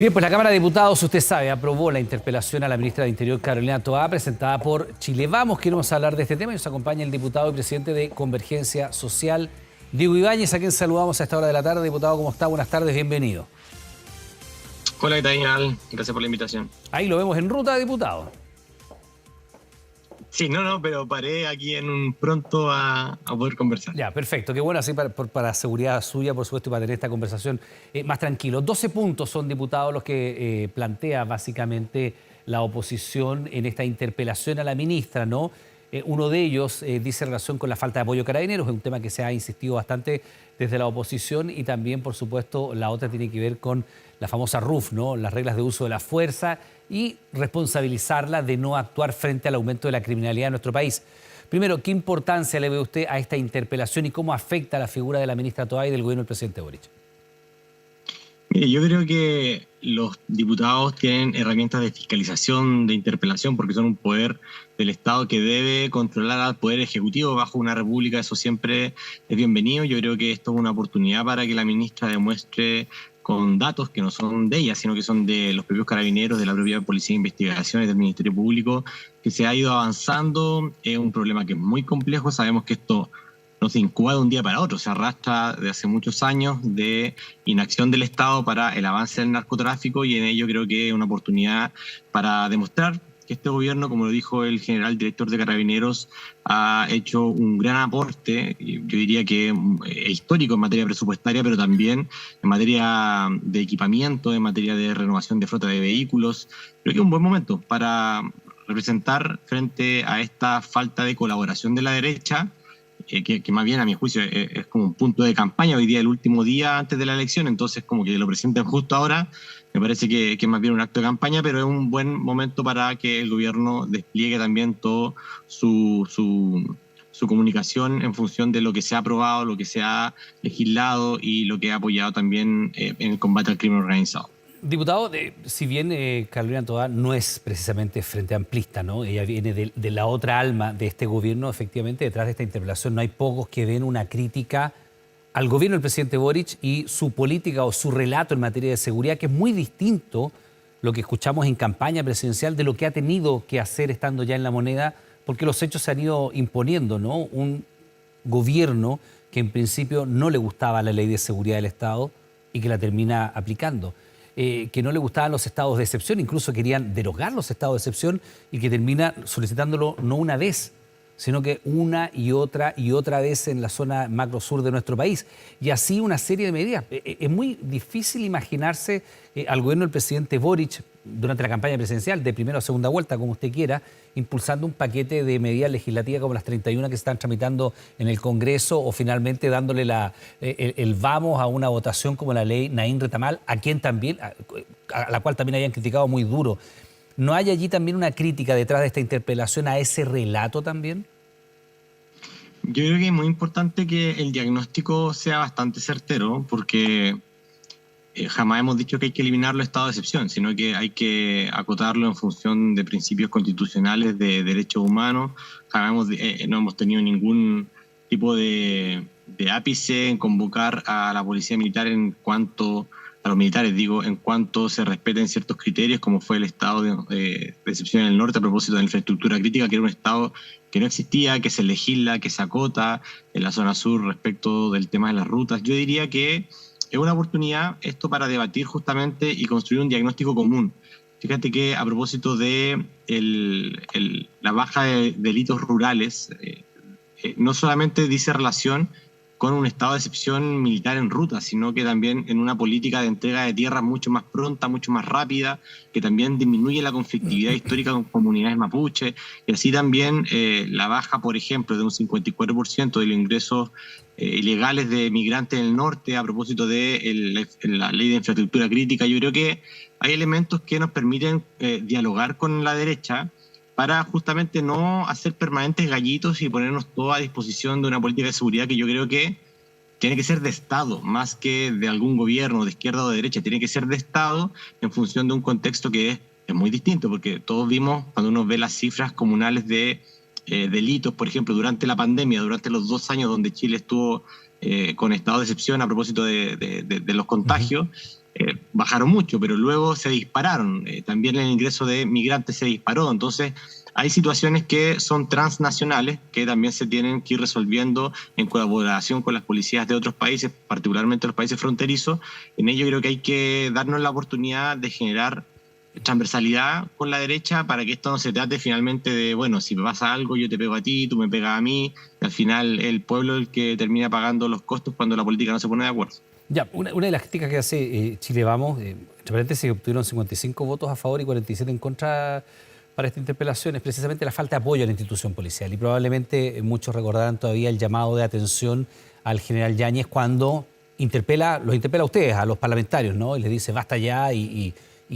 Bien, pues la Cámara de Diputados, usted sabe, aprobó la interpelación a la ministra de Interior, Carolina Toá, presentada por Chile Vamos. Queremos hablar de este tema y nos acompaña el diputado y presidente de Convergencia Social, Diego Ibáñez, a quien saludamos a esta hora de la tarde. Diputado, ¿cómo está? Buenas tardes, bienvenido. Hola, ¿qué tal? Gracias por la invitación. Ahí lo vemos en ruta, diputado. Sí, pero paré aquí pronto a poder conversar. Ya, perfecto. Qué bueno, así para seguridad suya, por supuesto, y para tener esta conversación más tranquilo. 12 puntos son, diputados, los que plantea básicamente la oposición en esta interpelación a la ministra, ¿no? Uno de ellos dice relación con la falta de apoyo a Carabineros, es un tema que se ha insistido bastante desde la oposición, y también, por supuesto, la otra tiene que ver con la famosa RUF, ¿no? Las reglas de uso de la fuerza, y responsabilizarla de no actuar frente al aumento de la criminalidad en nuestro país. Primero, ¿qué importancia le ve usted a esta interpelación y cómo afecta a la figura de la ministra Toá y del gobierno del presidente Boric? Mire, yo creo que los diputados tienen herramientas de fiscalización, de interpelación, porque son un poder del Estado que debe controlar al Poder Ejecutivo bajo una república. Eso siempre es bienvenido. Yo creo que esto es una oportunidad para que la ministra demuestre con datos que no son de ella, sino que son de los propios carabineros, de la propia Policía de Investigaciones, del Ministerio Público, que se ha ido avanzando. Es un problema que es muy complejo. Sabemos que esto no se incuba de un día para otro, se arrastra de hace muchos años de inacción del Estado para el avance del narcotráfico, y en ello creo que es una oportunidad para demostrar que este gobierno, como lo dijo el general director de Carabineros, ha hecho un gran aporte, yo diría que histórico en materia presupuestaria, pero también en materia de equipamiento, en materia de renovación de flota de vehículos. Creo que es un buen momento para representar frente a esta falta de colaboración de la derecha, que más bien a mi juicio es como un punto de campaña. Hoy día, el último día antes de la elección, entonces como que lo presenten justo ahora, me parece que es más bien un acto de campaña, pero es un buen momento para que el gobierno despliegue también todo su comunicación en función de lo que se ha aprobado, lo que se ha legislado y lo que ha apoyado también en el combate al crimen organizado. Diputado, si bien Carolina Toá no es precisamente frente amplista, ¿no? Ella viene de la otra alma de este gobierno. Efectivamente, detrás de esta interpelación no hay pocos que ven una crítica al gobierno del presidente Boric y su política o su relato en materia de seguridad, que es muy distinto lo que escuchamos en campaña presidencial de lo que ha tenido que hacer estando ya en la moneda, porque los hechos se han ido imponiendo, ¿no? Un gobierno que en principio no le gustaba la ley de seguridad del Estado y que la termina aplicando. Que no le gustaban los estados de excepción, incluso querían derogar los estados de excepción, y que termina solicitándolo no una vez, sino que una y otra vez en la zona macro sur de nuestro país. Y así una serie de medidas. Es muy difícil imaginarse al gobierno del presidente Boric durante la campaña presidencial, de primera o segunda vuelta, como usted quiera, impulsando un paquete de medidas legislativas como las 31 que se están tramitando en el Congreso, o finalmente dándole el vamos a una votación como la ley Naín Retamal, a la cual también habían criticado muy duro. ¿No hay allí también una crítica detrás de esta interpelación a ese relato también? Yo creo que es muy importante que el diagnóstico sea bastante certero, porque jamás hemos dicho que hay que eliminar los estados de excepción, sino que hay que acotarlo en función de principios constitucionales de derechos humanos. Jamás no hemos tenido ningún tipo de ápice en convocar a la policía militar a los militares, en cuanto se respeten ciertos criterios, como fue el estado de excepción en el norte a propósito de la infraestructura crítica, que era un estado que no existía, que se legisla, que se acota en la zona sur respecto del tema de las rutas. Yo diría que es una oportunidad esto para debatir justamente y construir un diagnóstico común. Fíjate que a propósito de la baja de delitos rurales, no solamente dice relación con un estado de excepción militar en ruta, sino que también en una política de entrega de tierras mucho más pronta, mucho más rápida, que también disminuye la conflictividad histórica con comunidades mapuche, y así también la baja, por ejemplo, de un 54% de los ingresos ilegales de migrantes en el norte a propósito de la ley de infraestructura crítica. Yo creo que hay elementos que nos permiten dialogar con la derecha para justamente no hacer permanentes gallitos y ponernos todo a disposición de una política de seguridad que yo creo que tiene que ser de Estado, más que de algún gobierno de izquierda o de derecha. Tiene que ser de Estado en función de un contexto que es muy distinto, porque todos vimos, cuando uno ve las cifras comunales de delitos, por ejemplo, durante la pandemia, durante los 2 años donde Chile estuvo con estado de excepción a propósito de los contagios, bajaron mucho, pero luego se dispararon. También el ingreso de migrantes se disparó. Entonces, hay situaciones que son transnacionales que también se tienen que ir resolviendo en colaboración con las policías de otros países, particularmente los países fronterizos. En ello creo que hay que darnos la oportunidad de generar transversalidad con la derecha para que esto no se trate finalmente de, bueno, si me pasa algo yo te pego a ti, tú me pegas a mí, y al final el pueblo es el que termina pagando los costos cuando la política no se pone de acuerdo. Ya, una de las críticas que hace Chile Vamos, entre paréntesis, obtuvieron 55 votos a favor y 47 en contra para esta interpelación, es precisamente la falta de apoyo a la institución policial. Y probablemente muchos recordarán todavía el llamado de atención al general Yáñez cuando los interpela a ustedes, a los parlamentarios, ¿no? Y les dice basta ya y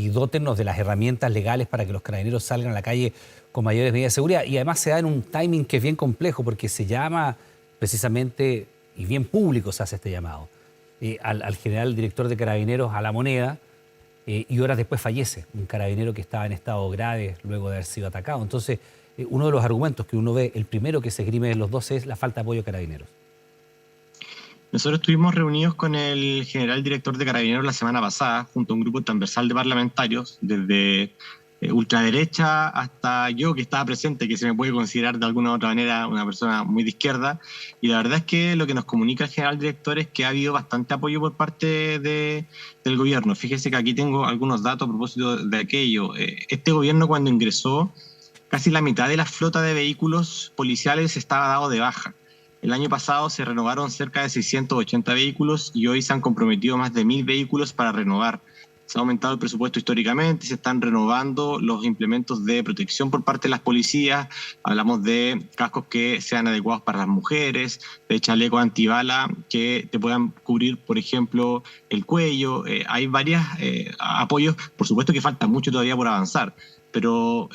dótennos de las herramientas legales para que los carabineros salgan a la calle con mayores medidas de seguridad. Y además se da en un timing que es bien complejo porque se llama precisamente, y bien público se hace este llamado, al general director de Carabineros a La Moneda, y horas después fallece un carabinero que estaba en estado grave luego de haber sido atacado. Entonces, uno de los argumentos que uno ve, el primero que se esgrime de los dos, es la falta de apoyo a Carabineros. Nosotros estuvimos reunidos con el general director de Carabineros la semana pasada, junto a un grupo transversal de parlamentarios, desde ultraderecha hasta yo que estaba presente, que se me puede considerar de alguna u otra manera una persona muy de izquierda, y la verdad es que lo que nos comunica el general director es que ha habido bastante apoyo por parte del gobierno. Fíjese que aquí tengo algunos datos a propósito de aquello. Este gobierno, cuando ingresó, casi la mitad de la flota de vehículos policiales estaba dado de baja. El año pasado se renovaron cerca de 680 vehículos y hoy se han comprometido más de 1.000 vehículos para renovar. Se ha aumentado el presupuesto históricamente, se están renovando los implementos de protección por parte de las policías. Hablamos de cascos que sean adecuados para las mujeres, de chalecos antibala que te puedan cubrir, por ejemplo, el cuello. Hay varios apoyos, por supuesto que falta mucho todavía por avanzar, pero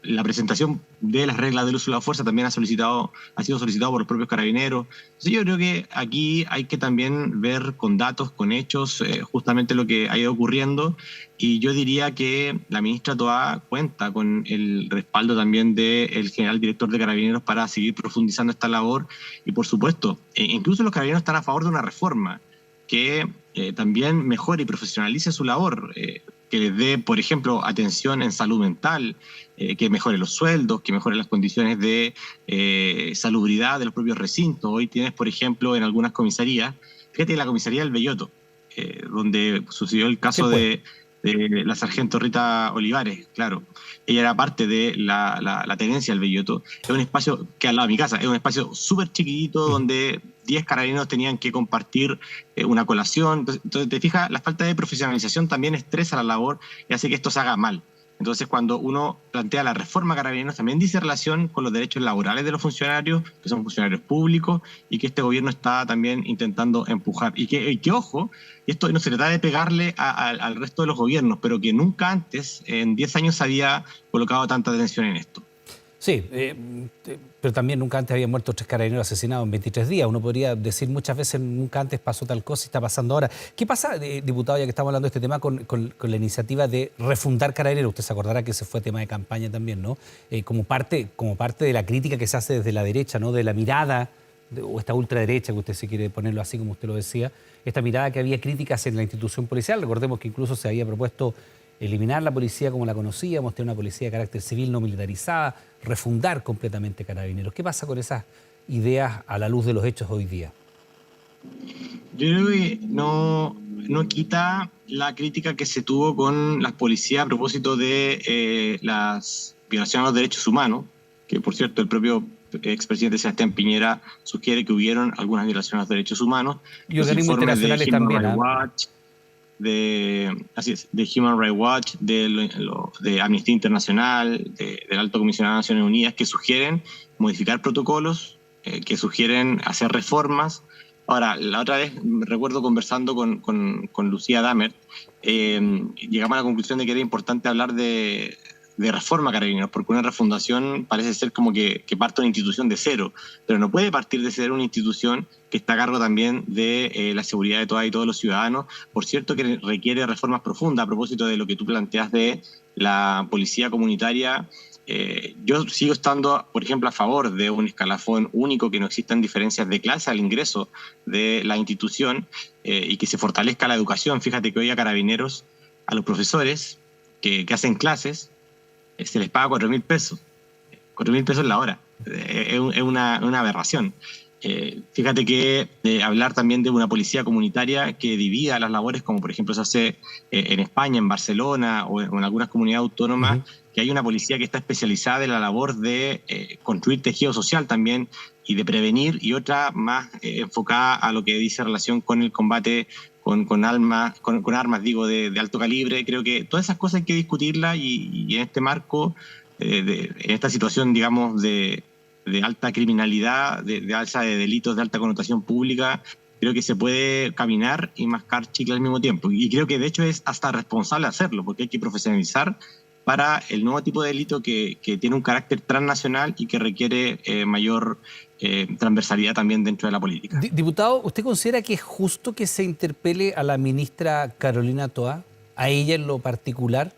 la presentación de las reglas del uso de la fuerza también ha sido solicitado por los propios carabineros. Entonces yo creo que aquí hay que también ver con datos, con hechos, justamente lo que ha ido ocurriendo, y yo diría que la ministra Toá cuenta con el respaldo también del general director de Carabineros para seguir profundizando esta labor, y por supuesto, incluso los carabineros están a favor de una reforma que también mejore y profesionalice su labor, que les dé, por ejemplo, atención en salud mental, que mejore los sueldos, que mejore las condiciones de salubridad de los propios recintos. Hoy tienes, por ejemplo, en algunas comisarías, fíjate, la comisaría del Belloto, donde sucedió el caso de la sargento Rita Olivares, claro. Ella era parte de la tenencia del Belloto. Es un espacio que al lado de mi casa, es un espacio súper chiquitito donde 10 carabineros tenían que compartir una colación. Entonces, te fijas, la falta de profesionalización también estresa la labor y hace que esto se haga mal. Entonces, cuando uno plantea la reforma Carabineros, también dice relación con los derechos laborales de los funcionarios, que son funcionarios públicos, y que este gobierno está también intentando empujar. Y que ojo, y esto no se trata de pegarle al resto de los gobiernos, pero que nunca antes, en 10 años, se había colocado tanta atención en esto. Sí, pero también nunca antes habían muerto 3 carabineros asesinados en 23 días. Uno podría decir muchas veces nunca antes pasó tal cosa y está pasando ahora. ¿Qué pasa, diputado, ya que estamos hablando de este tema, con la iniciativa de refundar Carabineros? Usted se acordará que ese fue tema de campaña también, ¿no? Como parte de la crítica que se hace desde la derecha, ¿no? De la mirada, o esta ultraderecha, que usted se quiere ponerlo así como usted lo decía, esta mirada que había críticas en la institución policial. Recordemos que incluso se había propuesto eliminar la policía como la conocíamos, tener una policía de carácter civil no militarizada, refundar completamente Carabineros. ¿Qué pasa con esas ideas a la luz de los hechos hoy día? Yo creo que no quita la crítica que se tuvo con las policías a propósito de las violaciones a los derechos humanos, que por cierto el propio expresidente Sebastián Piñera sugiere que hubieron algunas violaciones a los derechos humanos. Y organismos internacionales también. De Human Rights Watch, de Amnistía Internacional, del Alto Comisionado de Naciones Unidas, que sugieren modificar protocolos, que sugieren hacer reformas. Ahora, la otra vez recuerdo conversando con Lucía Dammert, llegamos a la conclusión de que era importante hablar de reforma Carabineros, porque una refundación parece ser como que parte de una institución de cero, pero no puede partir de ser una institución que está a cargo también de la seguridad de todas y todos los ciudadanos. Por cierto, que requiere reformas profundas a propósito de lo que tú planteas de la policía comunitaria. Yo sigo estando, por ejemplo, a favor de un escalafón único, que no existan diferencias de clase al ingreso de la institución, y que se fortalezca la educación. Fíjate que hoy a Carabineros a los profesores que hacen clases, se les paga 4.000 pesos. 4.000 pesos la hora. Es una aberración. Fíjate que hablar también de una policía comunitaria que divida las labores, como por ejemplo se hace en España, en Barcelona o en algunas comunidades autónomas, que hay una policía que está especializada en la labor de construir tejido social también y de prevenir, y otra más enfocada a lo que dice relación con el combate con armas, digo, de alto calibre. Creo que todas esas cosas hay que discutirlas y en este marco, en esta situación, digamos, de alta criminalidad, de alza de delitos de alta connotación pública, creo que se puede caminar y mascar chicle al mismo tiempo. Y creo que de hecho es hasta responsable hacerlo, porque hay que profesionalizar para el nuevo tipo de delito que tiene un carácter transnacional y que requiere mayor transversalidad también dentro de la política. Diputado, ¿usted considera que es justo que se interpele a la ministra Carolina Toá, a ella en lo particular?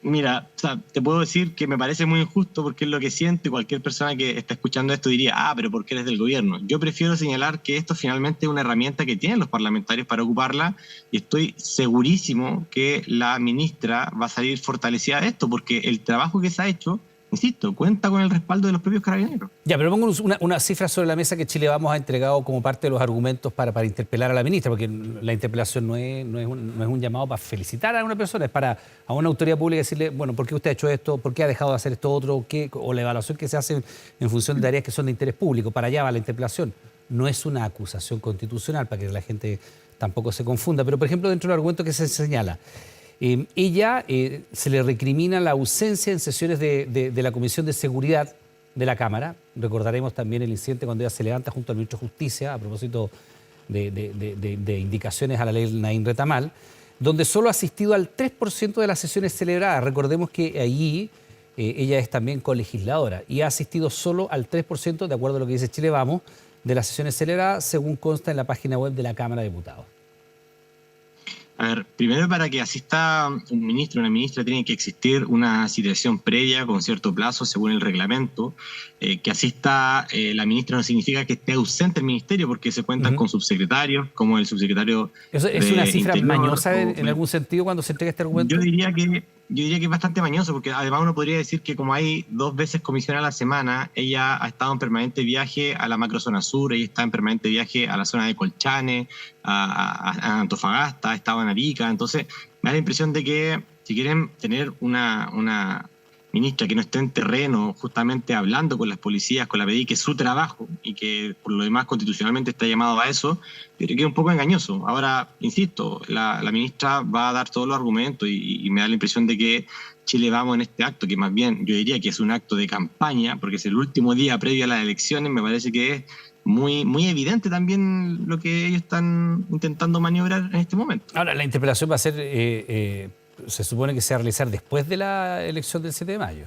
Mira, o sea, te puedo decir que me parece muy injusto porque es lo que siento, y cualquier persona que está escuchando esto diría, pero ¿por qué eres del gobierno? Yo prefiero señalar que esto finalmente es una herramienta que tienen los parlamentarios para ocuparla, y estoy segurísimo que la ministra va a salir fortalecida de esto, porque el trabajo que se ha hecho, insisto, cuenta con el respaldo de los propios carabineros. Ya, pero pongo una cifra sobre la mesa que Chile Vamos ha entregado como parte de los argumentos para interpelar a la ministra, porque la interpelación no es un llamado para felicitar a una persona, es para a una autoridad pública decirle, bueno, ¿por qué usted ha hecho esto? ¿Por qué ha dejado de hacer esto otro? O la evaluación que se hace en función de áreas que son de interés público. Para allá va la interpelación. No es una acusación constitucional, para que la gente tampoco se confunda. Pero, por ejemplo, dentro del argumento que se señala, ella se le recrimina la ausencia en sesiones de la Comisión de Seguridad de la Cámara. Recordaremos también el incidente cuando ella se levanta junto al ministro de Justicia a propósito de indicaciones a la ley Naín Retamal, donde solo ha asistido al 3% de las sesiones celebradas. Recordemos que allí ella es también colegisladora y ha asistido solo al 3%, de acuerdo a lo que dice Chile Vamos, de las sesiones celebradas, según consta en la página web de la Cámara de Diputados. A ver, primero, para que asista un ministro o una ministra tiene que existir una citación previa con cierto plazo según el reglamento. Que asista la ministra no significa que esté ausente el ministerio, porque se cuentan con subsecretarios, como el subsecretario ¿Eso es una cifra mañosa en algún sentido cuando se entrega este argumento? Yo diría que es bastante mañoso, porque además uno podría decir que como hay 2 veces comisión a la semana, ella ha estado en permanente viaje a la macrozona sur, ella está en permanente viaje a la zona de Colchane, a Antofagasta, ha estado en Arica. Entonces me da la impresión de que si quieren tener una ministra que no esté en terreno justamente hablando con las policías, con la PDI, que es su trabajo y que por lo demás constitucionalmente está llamado a eso, yo creo que es un poco engañoso. Ahora, insisto, la ministra va a dar todos los argumentos y me da la impresión de que Chile Vamos en este acto, que más bien yo diría que es un acto de campaña, porque es el último día previo a las elecciones, me parece que es muy, muy evidente también lo que ellos están intentando maniobrar en este momento. Ahora, la interpelación va a ser... se supone que se va a realizar después de la elección del 7 de mayo.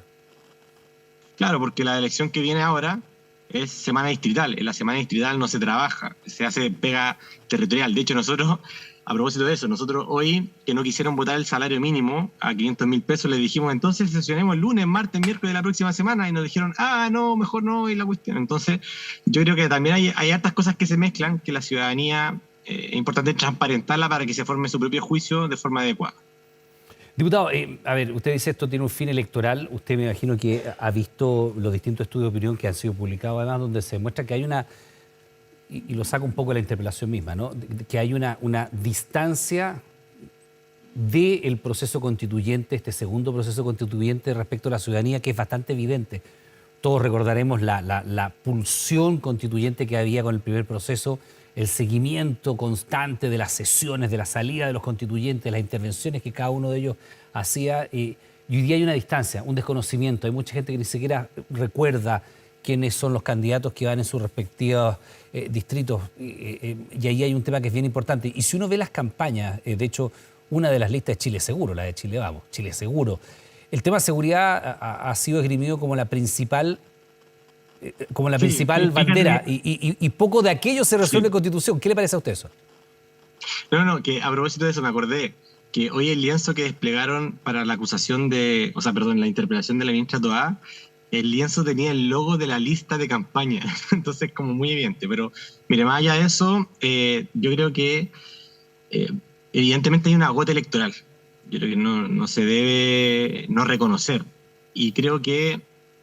Claro, porque la elección que viene ahora es semana distrital. En la semana distrital no se trabaja, se hace pega territorial. De hecho, nosotros, a propósito de eso, nosotros hoy, que no quisieron votar el salario mínimo a 500.000 pesos, les dijimos, entonces sesionemos el lunes, martes, miércoles de la próxima semana, y nos dijeron, no, mejor no, y la cuestión. Entonces, yo creo que también hay hartas cosas que se mezclan, que la ciudadanía es importante transparentarla para que se forme su propio juicio de forma adecuada. Diputado, a ver, usted dice esto tiene un fin electoral. Usted me imagino que ha visto los distintos estudios de opinión que han sido publicados, además, donde se muestra que hay una, y lo saca un poco de la interpelación misma, ¿no?, que hay una distancia del proceso constituyente, este segundo proceso constituyente respecto a la ciudadanía, que es bastante evidente. Todos recordaremos la pulsión constituyente que había con el primer proceso, el seguimiento constante de las sesiones, de la salida de los constituyentes, las intervenciones que cada uno de ellos hacía. Y hoy día hay una distancia, un desconocimiento. Hay mucha gente que ni siquiera recuerda quiénes son los candidatos que van en sus respectivos distritos. Y ahí hay un tema que es bien importante. Y si uno ve las campañas, de hecho, una de las listas es Chile Seguro, la de Chile Vamos, Chile Seguro. El tema de seguridad ha sido esgrimido como la principal bandera, y poco de aquello se resuelve en Constitución. ¿Qué le parece a usted eso? No, que a propósito de eso me acordé que hoy el lienzo que desplegaron para la acusación la interpelación de la ministra Toá, el lienzo tenía el logo de la lista de campaña, entonces como muy evidente. Pero mire, más allá de eso, yo creo que evidentemente hay una agota electoral. Yo creo que no se debe no reconocer. Y creo que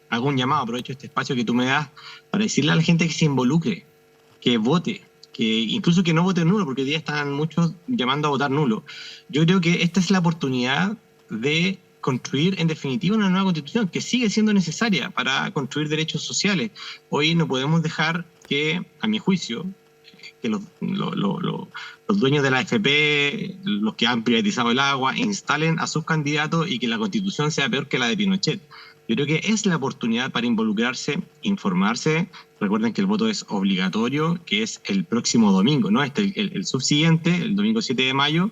hago un llamado, aprovecho este espacio que tú me das para decirle a la gente que se involucre, que vote, que incluso que no vote nulo, porque hoy día están muchos llamando a votar nulo. Yo creo que esta es la oportunidad de construir en definitiva una nueva constitución que sigue siendo necesaria para construir derechos sociales. Hoy no podemos dejar que, a mi juicio, que los dueños de la AFP, los que han privatizado el agua, instalen a sus candidatos y que la constitución sea peor que la de Pinochet. Yo creo que es la oportunidad para involucrarse, informarse. Recuerden que el voto es obligatorio, que es el próximo domingo, ¿no? El subsiguiente, el domingo 7 de mayo,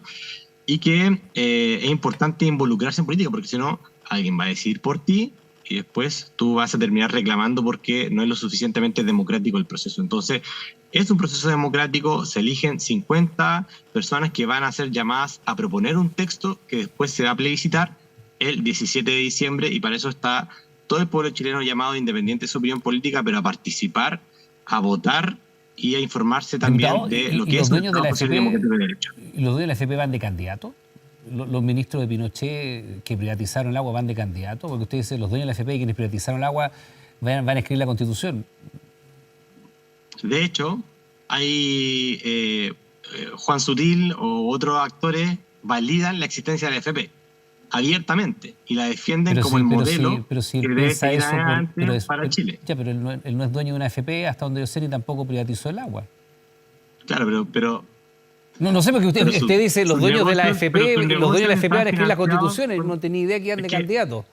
y que es importante involucrarse en política, porque si no, alguien va a decidir por ti y después tú vas a terminar reclamando porque no es lo suficientemente democrático el proceso. Entonces, es un proceso democrático, se eligen 50 personas que van a ser llamadas a proponer un texto que después se va a plebiscitar el 17 de diciembre y para eso está todo el pueblo chileno llamado, independiente de su opinión política, pero a participar, a votar y a informarse también de lo que es el proceso democrático de derecho. ¿Y los dueños de la AFP van de candidato? ¿Los ministros de Pinochet que privatizaron el agua van de candidato? Porque usted dice, los dueños de la AFP y quienes privatizaron el agua van a escribir la Constitución. De hecho, hay Juan Sutil o otros actores validan la existencia de la AFP abiertamente y la defienden como el modelo que debe seguir adelante para Chile. Ya, pero él no es dueño de una AFP, hasta donde yo sé, ni tampoco privatizó el agua. Claro, pero no sé, porque usted dice los dueños de la AFP, los dueños de la AFP van a escribir las constituciones, no tenía idea que iban de candidatos.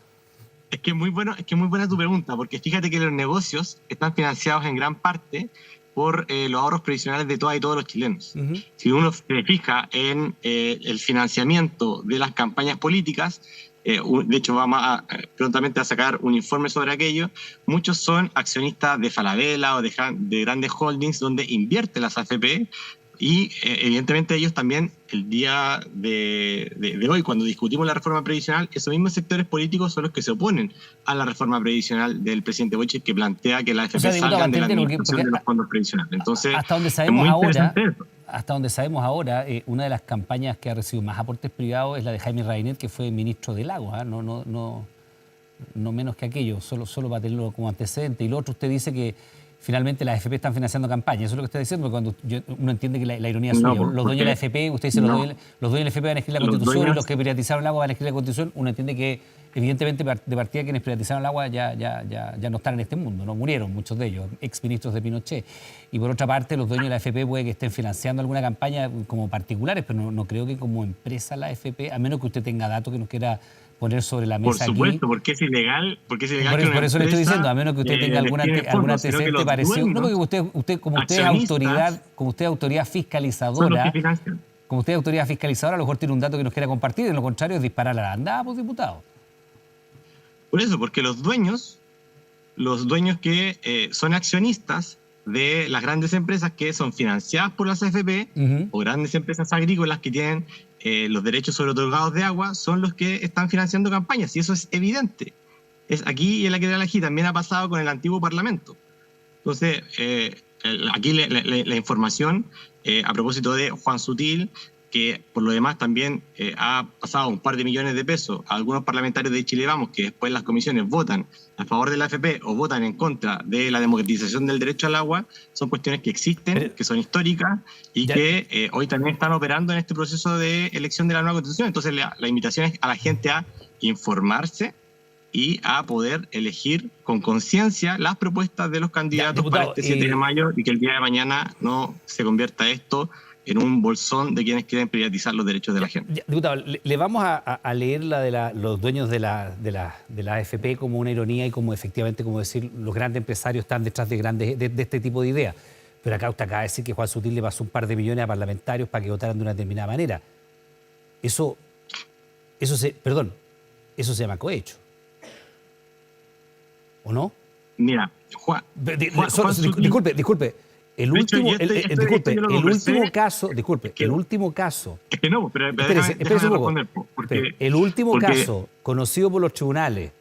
Es que es muy buena tu pregunta, porque fíjate que los negocios están financiados en gran parte por los ahorros previsionales de todas y todos los chilenos. Si uno se fija en el financiamiento de las campañas políticas, de hecho vamos prontamente a sacar un informe sobre aquello, muchos son accionistas de Falabella o de grandes holdings donde invierte las AFP y evidentemente ellos también el día de hoy, cuando discutimos la reforma previsional, esos mismos sectores políticos son los que se oponen a la reforma previsional del presidente Boric, que plantea que las AFP salgan de la administración de los fondos previsionales. Entonces, hasta donde sabemos ahora, una de las campañas que ha recibido más aportes privados es la de Jaime Rainet, que fue ministro del agua, no menos que aquello, solo para tenerlo como antecedente. Y lo otro, usted dice que finalmente las AFP están financiando campañas. Eso es lo que está diciendo, porque cuando uno entiende que la ironía suya, los dueños de la AFP, usted dice los dueños de la AFP van a escribir la Constitución y los que privatizaron el agua van a escribir la Constitución, uno entiende que evidentemente de partida quienes privatizaron el agua ya no están en este mundo, no murieron muchos de ellos, exministros de Pinochet. Y por otra parte, los dueños de la AFP puede que estén financiando alguna campaña como particulares, pero no creo que como empresa la AFP, a menos que usted tenga datos que nos quiera poner sobre la mesa. Por supuesto, porque es ilegal. Por eso le estoy diciendo, a menos que usted tenga algún antecedente parecido. No, porque usted como usted es autoridad fiscalizadora, a lo mejor tiene un dato que nos quiera compartir, de lo contrario es disparar a la andada, pues, diputado. Por eso, porque los dueños que son accionistas de las grandes empresas que son financiadas por las AFP o grandes empresas agrícolas que tienen los derechos sobre otorgados de agua, son los que están financiando campañas, y eso es evidente. Es aquí y en la que aquí también ha pasado con el antiguo Parlamento. Entonces, aquí la información a propósito de Juan Sutil, que por lo demás también ha pasado un par de millones de pesos a algunos parlamentarios de Chile Vamos, que después las comisiones votan a favor de la AFP o votan en contra de la democratización del derecho al agua, son cuestiones que existen, que son históricas y que hoy también están operando en este proceso de elección de la nueva Constitución. Entonces la invitación es a la gente a informarse y a poder elegir con conciencia las propuestas de los candidatos para este 7 de mayo y que el día de mañana no se convierta esto en un bolsón de quienes quieren privatizar los derechos de la gente. Diputado, le vamos a leer la de los dueños de la AFP como una ironía y como efectivamente, como decir, los grandes empresarios están detrás de este tipo de ideas. Pero acá usted acaba de decir que Juan Sutil le pasó un par de millones a parlamentarios para que votaran de una determinada manera. Eso se llama cohecho. ¿O no? Mira, Juan disculpe. El último caso. Es que no, pero espérese un poco. El último caso conocido por los tribunales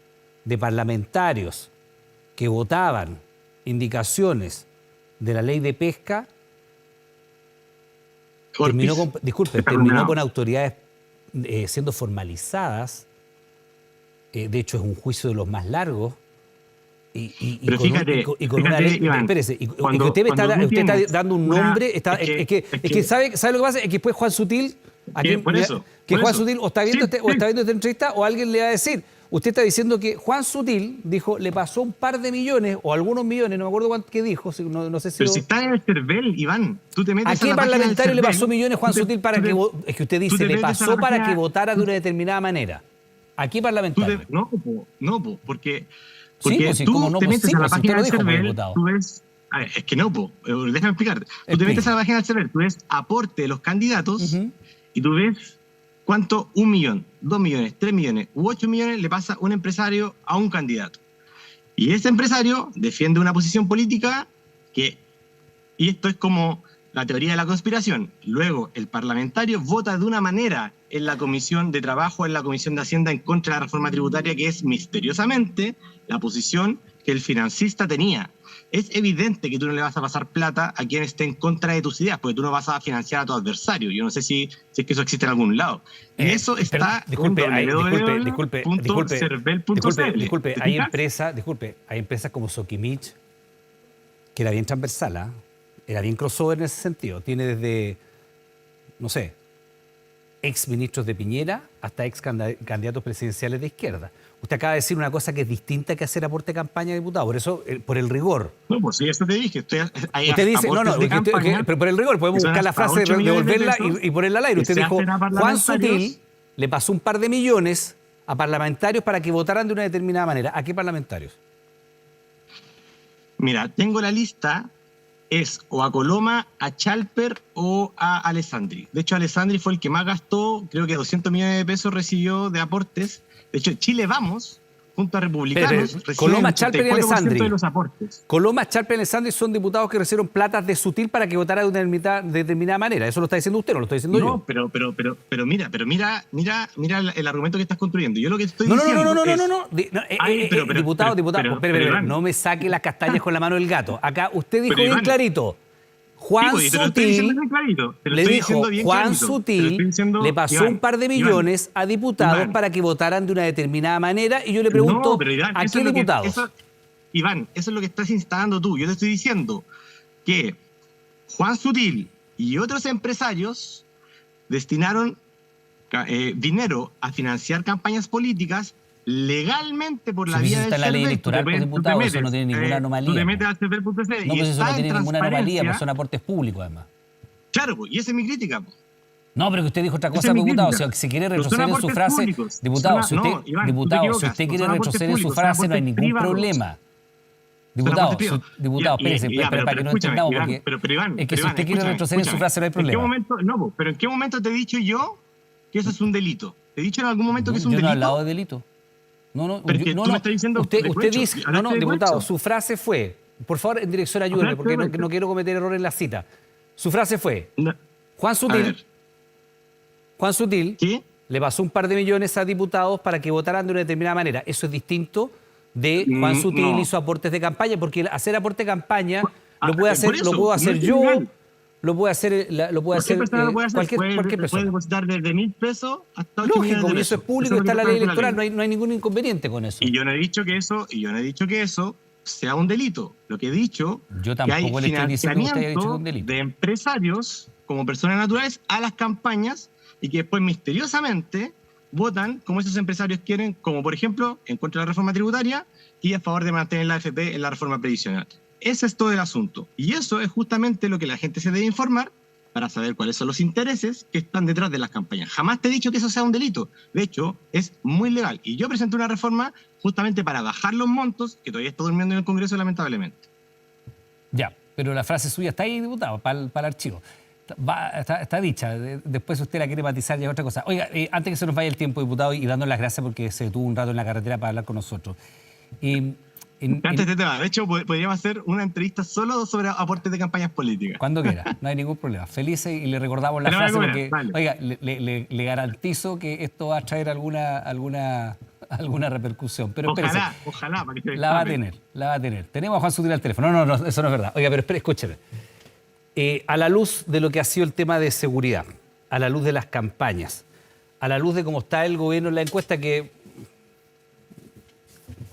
de parlamentarios que votaban indicaciones de la ley de pesca terminó Corpis. con, disculpe, Está terminó condenado. con autoridades siendo formalizadas. De hecho, es un juicio de los más largos. Pero fíjate, Con una ley. Iván, Espérese, y que cuando usted tú está tienes dando un una- nombre. Es que ¿sabe lo que pasa? Es que después Juan Sutil. por eso, Que por Juan eso. Sutil o está viendo, Sí, o está sí. viendo esta entrevista o alguien le va a decir. Usted está diciendo que Juan Sutil dijo, le pasó un par de millones o algunos millones, no me acuerdo qué dijo, no sé si. Pero si está en el CERVEL, Iván, tú te metes ¿A a qué la página del parlamentario le CERVEL, pasó millones Juan Sutil para que es que usted tú dice, te le metes a pasó la para página- que votara de una determinada manera? ¿A qué parlamentario? porque Sí, pues sí, tú cómo no, te pues metes sí, a la pues si usted página lo del dijo como CERVEL, diputado. tú ves... A ver, es que no, déjame explicarte. Tú te metes a la página del CERVEL, tú ves aporte de los candidatos y tú ves cuánto 1 millón, 2 millones, 3 millones u 8 millones le pasa un empresario a un candidato. Y ese empresario defiende una posición política que, y esto es como la teoría de la conspiración, luego el parlamentario vota de una manera en la Comisión de Trabajo, en la Comisión de Hacienda en contra de la reforma tributaria, que es misteriosamente la posición que el financista tenía. Es evidente que tú no le vas a pasar plata a quien esté en contra de tus ideas, porque tú no vas a financiar a tu adversario. Yo no sé si es que eso existe en algún lado. Y eso está disculpe, www.cervel.cl. hay empresas como Sokimich, que era bien transversal, ¿ah? Era bien crossover en ese sentido. Tiene desde, no sé, ex ministros de Piñera hasta ex candidatos presidenciales de izquierda. Usted acaba de decir una cosa que es distinta que hacer aporte de campaña de diputado, por eso, por el rigor. No, pues sí, eso te dije. Usted dice, pero por el rigor, podemos buscar la frase, devolverla y ponerla al aire. Usted dijo, Juan Sutil le pasó un par de millones a parlamentarios para que votaran de una determinada manera. ¿A qué parlamentarios? Mira, tengo la lista, es o a Coloma, a Chalper o a Alessandri. De hecho, Alessandri fue el que más gastó, creo que 200 millones de pesos recibió de aportes. De hecho, Chile Vamos, junto a republicanos, Coloma, Chalper y Alessandri. de los aportes. Coloma, Chalper y Alessandri son diputados que recibieron platas de Sutil para que votara de una determinada manera. Eso lo está diciendo usted, no lo estoy diciendo yo. Pero mira el argumento que estás construyendo. Yo lo que estoy diciendo Diputado, no me saque las castañas con la mano del gato. Acá usted dijo bien clarito. Juan Sutil le dijo, Juan Sutil le pasó un par de millones a diputados para que votaran de una determinada manera y yo le pregunto, ¿a qué diputados? Iván, eso es lo que estás instalando tú. Yo te estoy diciendo que Juan Sutil y otros empresarios destinaron dinero a financiar campañas políticas legalmente por la vía del CERVEL. La ley electoral, pues, diputado, eso no tiene ninguna anomalía. Tú te metes al CERVEL.cl no, pues eso no tiene ninguna anomalía, pues son aportes públicos además. Claro, pues, y esa es mi crítica. Pues. No, pero que usted dijo otra cosa, diputado. Si quiere retroceder en su frase, diputado, si usted quiere retroceder en su frase, no hay ningún problema. Diputado, espérese, para que no entendamos, porque es que si usted quiere retroceder en su frase no hay problema. Pero ¿en qué momento te he dicho yo que eso es un delito? ¿Te he dicho en algún momento que es un delito? Yo no he hablado de delito. No, tú me estás diciendo usted dice, diputado, su frase fue, por favor, en dirección ayúdeme, porque no quiero cometer error en la cita. Su frase fue, Juan Sutil ¿qué? Le pasó un par de millones a diputados para que votaran de una determinada manera. Eso es distinto de Juan Sutil hizo aportes de campaña, porque hacer aporte de campaña lo puedo hacer yo. Lo puede hacer, cualquier persona. Puede depositar desde 1.000 pesos hasta 8 millones de Lógico, y pesos. eso es público, está en la ley electoral, no hay ningún inconveniente con eso. Y yo no he dicho que eso sea un delito. Lo que he dicho yo que hay tampoco le estoy diciendo que usted haya dicho que es un financiamiento delito. de empresarios como personas naturales a las campañas y que después misteriosamente votan como esos empresarios quieren, como por ejemplo en contra de la reforma tributaria y a favor de mantener la AFP en la reforma previsional. Ese es todo el asunto. Y eso es justamente lo que la gente se debe informar para saber cuáles son los intereses que están detrás de las campañas. Jamás te he dicho que eso sea un delito. De hecho, es muy legal. Y yo presenté una reforma justamente para bajar los montos, que todavía está durmiendo en el Congreso, lamentablemente. Ya, pero la frase suya está ahí, diputado, para el archivo. Está dicha. Después si usted la quiere matizar ya es otra cosa. Oiga, antes que se nos vaya el tiempo, diputado, y dando las gracias porque se detuvo un rato en la carretera para hablar con nosotros. Antes de tema, de hecho, podríamos hacer una entrevista solo sobre aportes de campañas políticas. Cuando quiera, no hay ningún problema. Felices y le recordamos la frase porque, oiga, le garantizo que esto va a traer alguna repercusión. Pero espérese, ojalá, para que la va a tener. Tenemos a Juan Sutil al teléfono. No, eso no es verdad. Oiga, pero escúcheme. A la luz de lo que ha sido el tema de seguridad, a la luz de las campañas, a la luz de cómo está el gobierno en la encuesta, que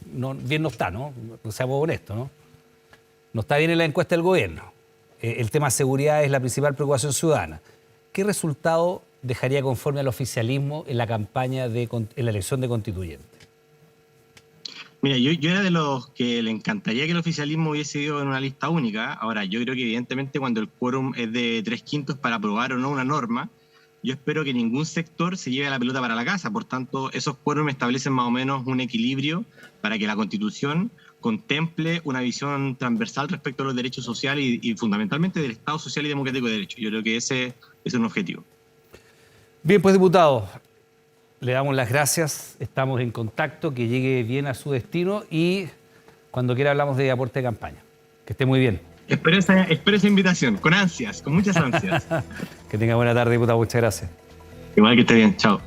bien no está, ¿no? Seamos honestos, ¿no? No está bien en la encuesta del gobierno. El tema de seguridad es la principal preocupación ciudadana. ¿Qué resultado dejaría conforme al oficialismo en la campaña en la elección de constituyente? Mira, yo era de los que le encantaría que el oficialismo hubiese ido en una lista única. Ahora, yo creo que evidentemente cuando el quórum es de 3/5 para aprobar o no una norma, yo espero que ningún sector se lleve la pelota para la casa. Por tanto, esos quórums establecen más o menos un equilibrio para que la Constitución contemple una visión transversal respecto a los derechos sociales y fundamentalmente del Estado social y democrático de derecho. Yo creo que ese es un objetivo. Bien, pues diputado, le damos las gracias, estamos en contacto, que llegue bien a su destino y cuando quiera hablamos de aporte de campaña. Que esté muy bien. Espero esa invitación, con ansias, con muchas ansias. Que tenga buena tarde, diputado, muchas gracias. Igual que esté bien, chao.